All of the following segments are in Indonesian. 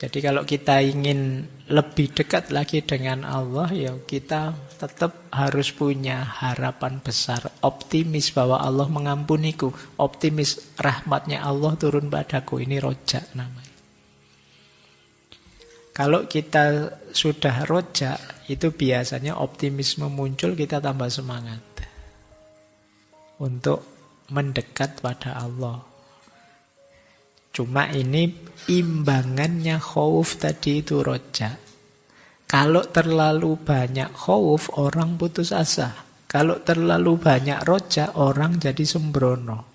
Jadi kalau kita ingin lebih dekat lagi dengan Allah, ya kita tetap harus punya harapan besar, optimis bahwa Allah mengampuniku, optimis rahmatnya Allah turun padaku. Ini roja namanya. Kalau kita sudah roja, itu biasanya optimisme muncul, kita tambah semangat untuk mendekat pada Allah. Cuma ini imbangannya khauf tadi itu roja. Kalau terlalu banyak khauf, orang putus asa. Kalau terlalu banyak roja, orang jadi sembrono.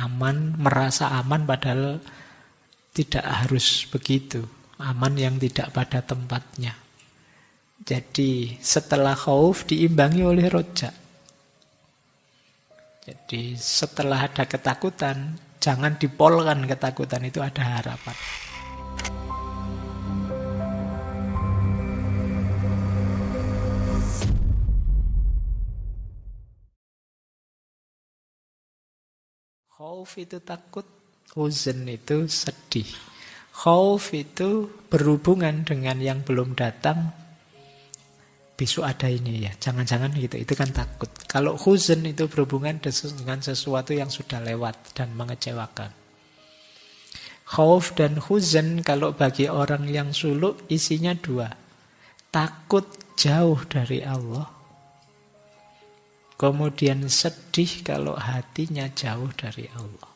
Aman, merasa aman padahal tidak harus begitu. Aman yang tidak pada tempatnya. Jadi setelah khauf diimbangi oleh roja. Jadi setelah ada ketakutan, jangan dipolkan ketakutan, itu ada harapan. Khauf itu takut, huzn itu sedih. Khauf itu berhubungan dengan yang belum datang. Besok ada ini ya, jangan-jangan gitu, itu kan takut. Kalau huzn itu berhubungan dengan sesuatu yang sudah lewat dan mengecewakan. Khauf dan huzn kalau bagi orang yang suluk isinya dua. Takut jauh dari Allah. Kemudian sedih kalau hatinya jauh dari Allah.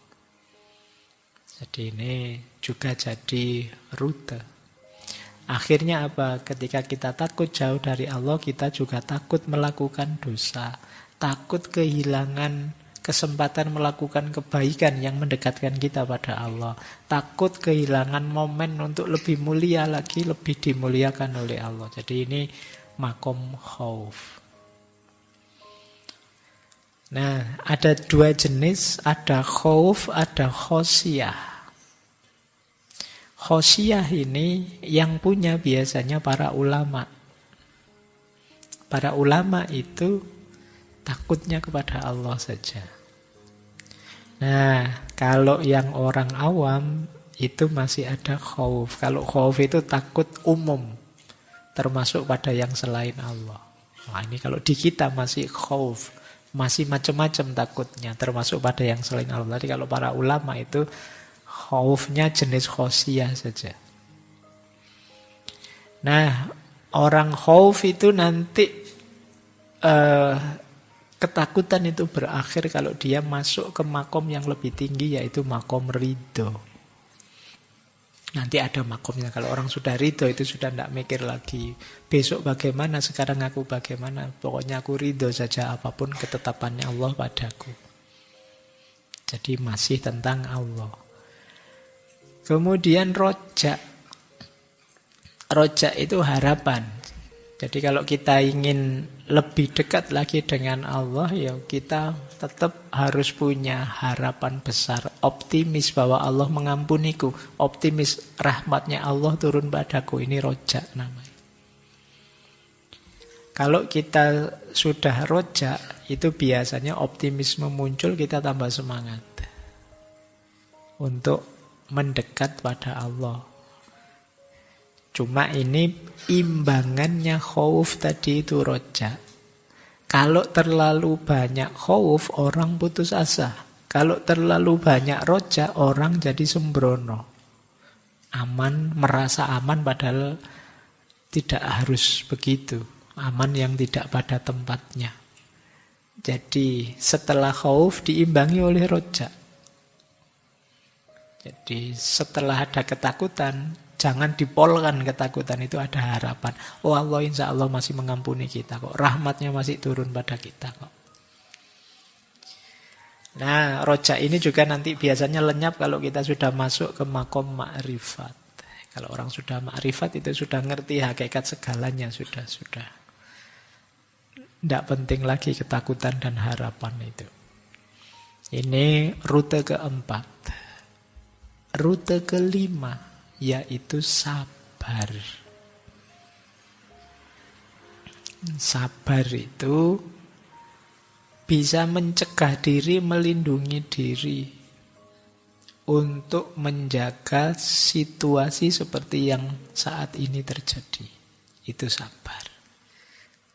Jadi ini juga jadi rute. Akhirnya apa? Ketika kita takut jauh dari Allah, kita juga takut melakukan dosa. Takut kehilangan kesempatan melakukan kebaikan yang mendekatkan kita pada Allah. Takut kehilangan momen untuk lebih mulia lagi, lebih dimuliakan oleh Allah. Jadi ini makom khauf. Nah, ada dua jenis, ada khauf, ada khosyah. Khosyah ini yang punya biasanya para ulama. Para ulama itu takutnya kepada Allah saja. Nah, kalau yang orang awam itu masih ada khauf. Kalau khauf itu takut umum, termasuk pada yang selain Allah. Nah, ini kalau di kita masih khauf, masih macam-macam takutnya, termasuk pada yang selain Allah. Jadi kalau para ulama itu khaufnya jenis khosyah saja. Nah, orang khauf itu nanti ketakutan itu berakhir kalau dia masuk ke makom yang lebih tinggi, yaitu makom ridho. Nanti ada makomnya. Kalau orang sudah ridho itu sudah tidak mikir lagi besok bagaimana, sekarang aku bagaimana. Pokoknya aku ridho saja apapun ketetapannya Allah padaku. Jadi masih tentang Allah. Kemudian rojak. Rojak itu harapan. Jadi kalau kita ingin lebih dekat lagi dengan Allah, ya kita tetap harus punya harapan besar, optimis bahwa Allah mengampuniku, optimis rahmatnya Allah turun padaku. Ini rojak namanya. Kalau kita sudah rojak, itu biasanya optimisme muncul, kita tambah semangat untuk mendekat pada Allah. Cuma ini imbangannya khauf tadi itu roja. Kalau terlalu banyak khauf, orang putus asa. Kalau terlalu banyak roja, orang jadi sembrono. Aman, merasa aman padahal tidak harus begitu. Aman yang tidak pada tempatnya. Jadi setelah khauf diimbangi oleh roja. Jadi setelah ada ketakutan, jangan dipolkan ketakutan, itu ada harapan. Oh, Allah insya Allah masih mengampuni kita kok. Rahmatnya masih turun pada kita kok. Nah, roja ini juga nanti biasanya lenyap kalau kita sudah masuk ke makom ma'rifat. Kalau orang sudah ma'rifat itu sudah ngerti hakikat segalanya, sudah. Tidak penting lagi ketakutan dan harapan itu. Ini rute keempat. Rute kelima, yaitu sabar. Sabar itu bisa mencegah diri, melindungi diri. untuk menjaga situasi seperti yang saat ini terjadi. Itu sabar.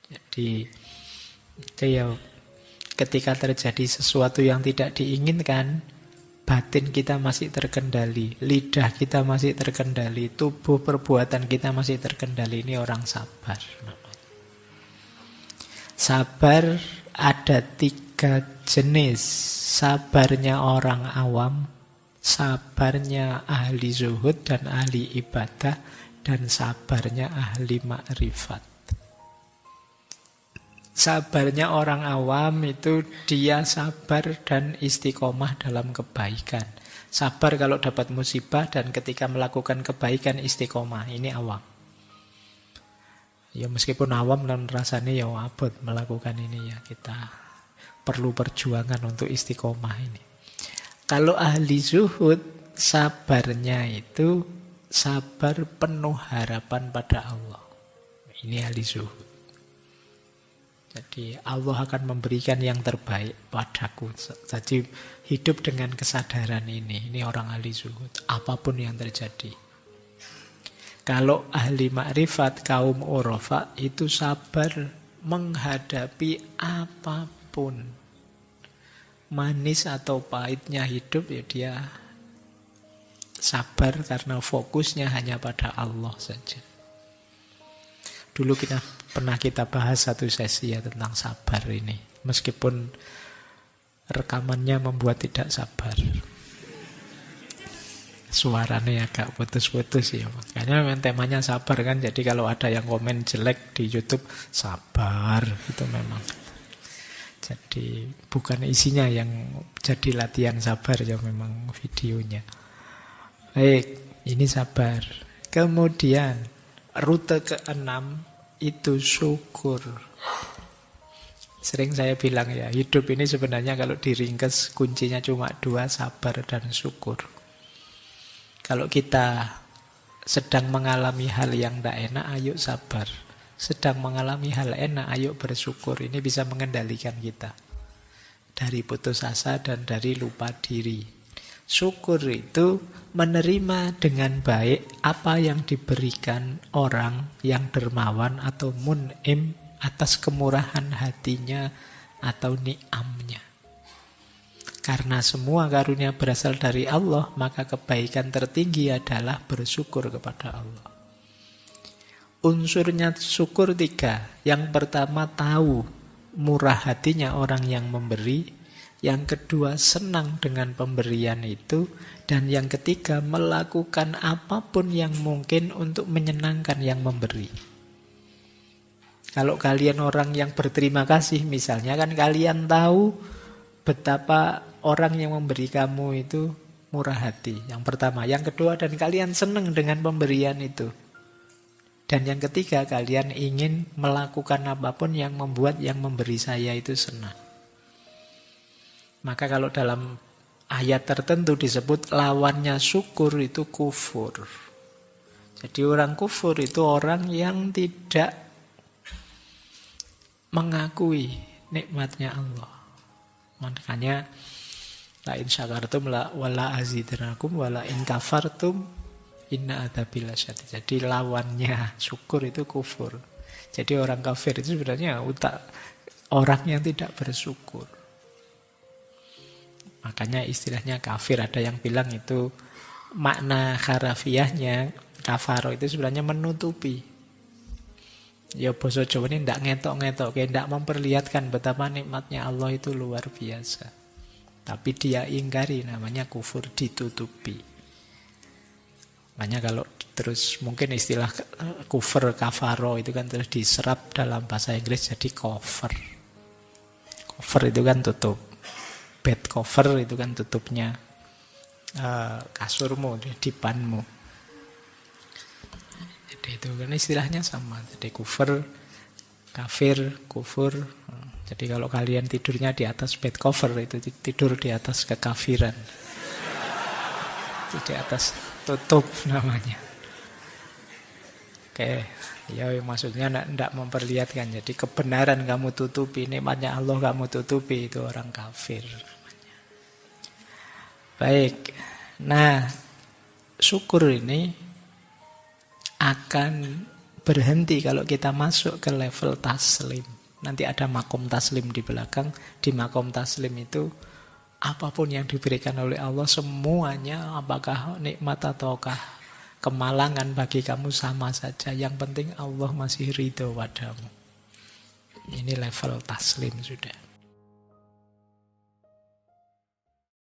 Jadi itu ya, ketika terjadi sesuatu yang tidak diinginkan, batin kita masih terkendali, lidah kita masih terkendali, tubuh perbuatan kita masih terkendali. Ini orang sabar. Sabar ada 3 jenis. Sabarnya orang awam, sabarnya ahli zuhud dan ahli ibadah, dan sabarnya ahli makrifat. Sabarnya orang awam itu dia sabar dan istiqomah dalam kebaikan. Sabar kalau dapat musibah dan ketika melakukan kebaikan istiqomah. Ini awam. Ya meskipun awam dan rasanya ya abot melakukan ini ya. Kita perlu perjuangan untuk istiqomah ini. Kalau ahli zuhud, sabarnya itu sabar penuh harapan pada Allah. Ini ahli zuhud. Jadi Allah akan memberikan yang terbaik padaku. Jadi hidup dengan kesadaran ini. Ini orang ahli zuhud. Apapun yang terjadi. Kalau ahli makrifat, kaum urafa, itu sabar menghadapi apapun. Manis atau pahitnya hidup, ya dia sabar karena fokusnya hanya pada Allah saja. Dulu pernah kita bahas satu sesi ya tentang sabar ini. Meskipun rekamannya membuat tidak sabar. Suaranya agak putus-putus ya. Makanya memang temanya sabar kan. Jadi kalau ada yang komen jelek di YouTube, sabar. Itu memang. Jadi bukan isinya yang jadi latihan sabar ya, memang videonya. Baik, ini sabar. Kemudian rute ke-6 itu syukur. Sering saya bilang ya, hidup ini sebenarnya kalau diringkas kuncinya cuma 2, sabar dan syukur. Kalau kita sedang mengalami hal yang tidak enak, ayo sabar. Sedang mengalami hal enak, ayo bersyukur. Ini bisa mengendalikan kita dari putus asa dan dari lupa diri. Syukur itu menerima dengan baik apa yang diberikan orang yang dermawan atau mun'im atas kemurahan hatinya atau ni'amnya. Karena semua karunia berasal dari Allah, maka kebaikan tertinggi adalah bersyukur kepada Allah. Unsurnya syukur 3. Yang pertama, tahu murah hatinya orang yang memberi. Yang kedua, senang dengan pemberian itu. Dan yang ketiga, melakukan apapun yang mungkin untuk menyenangkan yang memberi. Kalau kalian orang yang berterima kasih misalnya, kan kalian tahu betapa orang yang memberi kamu itu murah hati. Yang pertama. Yang kedua, dan kalian senang dengan pemberian itu. Dan yang ketiga, kalian ingin melakukan apapun yang membuat yang memberi saya itu senang. Maka kalau dalam ayat tertentu disebut lawannya syukur itu kufur. Jadi orang kufur itu orang yang tidak mengakui nikmatnya Allah. Makanya la in syakartum la wala azidannakum wala in kafartum inna adzabi lasyadid. Jadi lawannya syukur itu kufur. Jadi orang kafir itu sebenarnya orang yang tidak bersyukur. Makanya istilahnya kafir, ada yang bilang itu makna harafiahnya kafaro itu sebenarnya menutupi. Ya basa Jawa ini tidak ngetok-ngetok, kayak tidak memperlihatkan betapa nikmatnya Allah itu luar biasa. Tapi dia ingkari, namanya kufur, ditutupi. Makanya kalau terus mungkin istilah kufur kafaro itu kan terus diserap dalam bahasa Inggris jadi cover. Cover itu kan tutup. Bed cover itu kan tutupnya kasurmu, dipanmu. Jadi itu kan istilahnya sama. Jadi kufur, kafir, kufur. Jadi kalau kalian tidurnya di atas bed cover itu tidur di atas kekafiran. Itu di atas tutup namanya. Oke, ya maksudnya tidak memperlihatkan. Jadi kebenaran kamu tutupi, nikmatnya Allah kamu tutupi, itu orang kafir. Baik. Nah, syukur ini akan berhenti kalau kita masuk ke level taslim. Nanti ada makom taslim di belakang. Di makom taslim itu apapun yang diberikan oleh Allah semuanya, apakah nikmat ataukah kemalangan, bagi kamu sama saja. Yang penting Allah masih ridho padamu. Ini level taslim sudah.